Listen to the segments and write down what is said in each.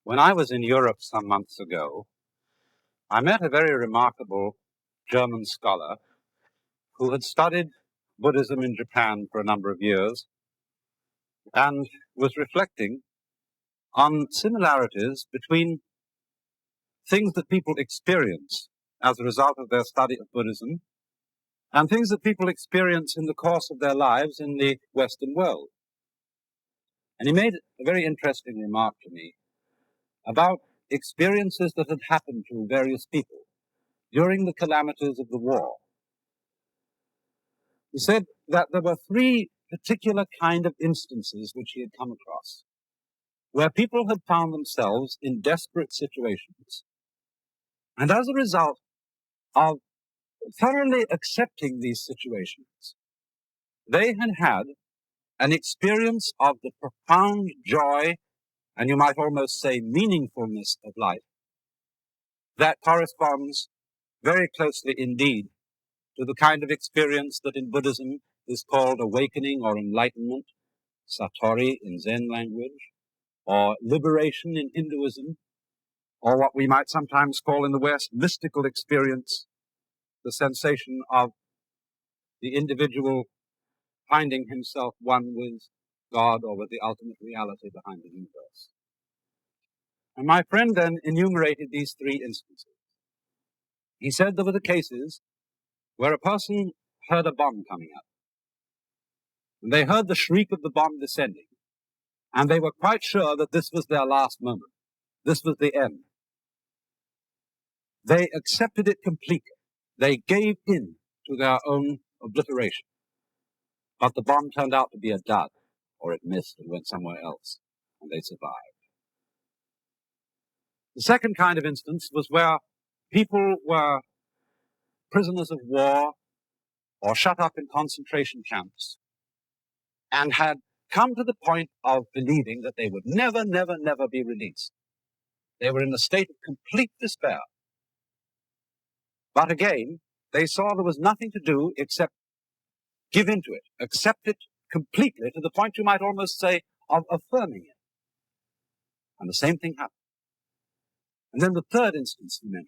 When I was in Europe some months ago, I met a very remarkable German scholar who had studied Buddhism in Japan for a number of years and was reflecting on similarities between things that people experience as a result of their study of Buddhism and things that people experience in the course of their lives in the Western world. And he made a very interesting remark to me about experiences that had happened to various people during the calamities of the war. He said that there were three particular kind of instances which he had come across, where people had found themselves in desperate situations, and as a result of thoroughly accepting these situations, they had had an experience of the profound joy, and you might almost say meaningfulness of life, that corresponds very closely indeed to the kind of experience that in Buddhism is called awakening or enlightenment, Satori in Zen language, or liberation in Hinduism, or what we might sometimes call in the West mystical experience, the sensation of the individual finding himself one with God or with the ultimate reality behind the universe. And my friend then enumerated these three instances. He said there were the cases where a person heard a bomb coming up, and they heard the shriek of the bomb descending, and they were quite sure that this was their last moment. This was the end. They accepted it completely. They gave in to their own obliteration. But the bomb turned out to be a dud, or it missed and went somewhere else, and they survived. The second kind of instance was where people were prisoners of war or shut up in concentration camps and had come to the point of believing that they would never, never, never be released. They were in a state of complete despair. But again, they saw there was nothing to do except give into it, accept it completely, to the point you might almost say of affirming it. And the same thing happened. And then the third instance he mentioned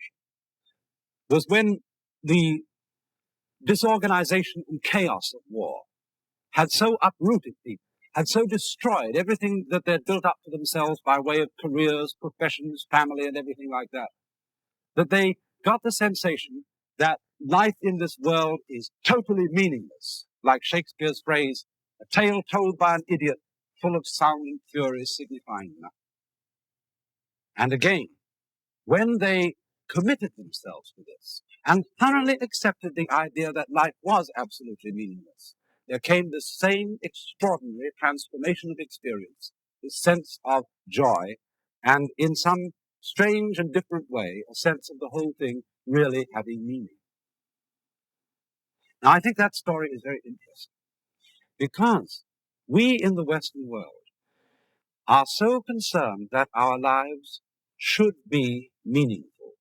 was when the disorganization and chaos of war had so uprooted people, had so destroyed everything that they'd built up for themselves by way of careers, professions, family, and everything like that, that they got the sensation that life in this world is totally meaningless, like Shakespeare's phrase, a tale told by an idiot, full of sound and fury, signifying nothing. And again, when they committed themselves to this and thoroughly accepted the idea that life was absolutely meaningless, there came the same extraordinary transformation of experience, this sense of joy, and in some strange and different way, a sense of the whole thing really having meaning. Now, I think that story is very interesting because we in the Western world are so concerned that our lives should be meaningful,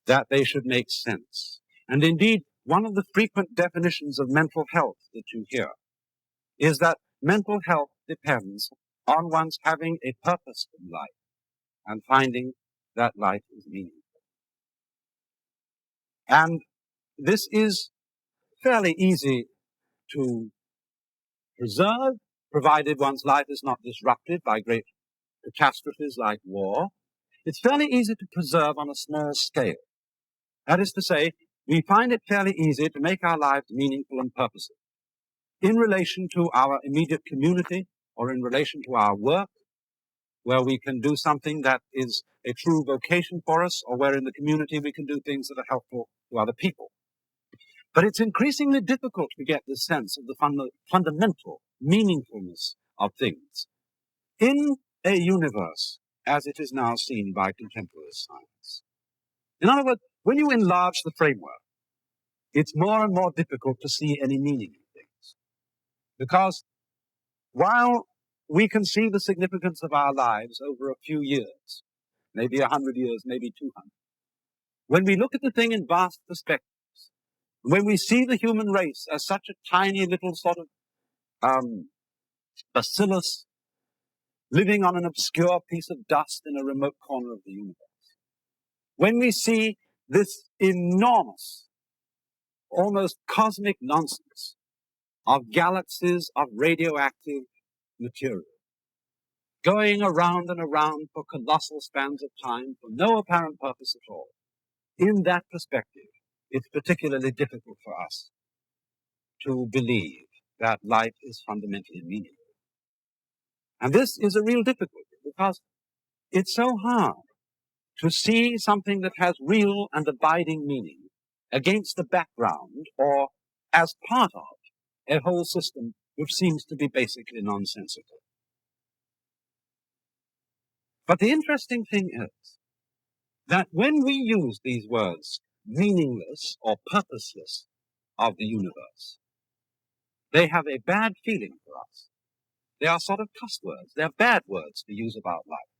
that they should make sense. And indeed, one of the frequent definitions of mental health that you hear is that mental health depends on one's having a purpose in life and finding that life is meaningful. And this is fairly easy to preserve, provided one's life is not disrupted by great catastrophes like war. It's fairly easy to preserve on a small scale. That is to say, we find it fairly easy to make our lives meaningful and purposeful in relation to our immediate community or in relation to our work, where we can do something that is a true vocation for us, or where in the community we can do things that are helpful to other people. But it's increasingly difficult to get this sense of the fundamental meaningfulness of things in a universe as it is now seen by contemporary science. In other words, when you enlarge the framework, it's more and more difficult to see any meaning in things. Because while we can see the significance of our lives over a few years, maybe 100 years, maybe 200, when we look at the thing in vast perspectives, when we see the human race as such a tiny little sort of bacillus living on an obscure piece of dust in a remote corner of the universe. When we see this enormous, almost cosmic nonsense of galaxies of radioactive material going around and around for colossal spans of time for no apparent purpose at all, in that perspective, it's particularly difficult for us to believe that life is fundamentally meaningful. And this is a real difficulty because it's so hard to see something that has real and abiding meaning against the background or as part of a whole system which seems to be basically nonsensical. But the interesting thing is that when we use these words, meaningless or purposeless of the universe, they have a bad feeling for us. They are sort of cuss words. They're bad words to use about life.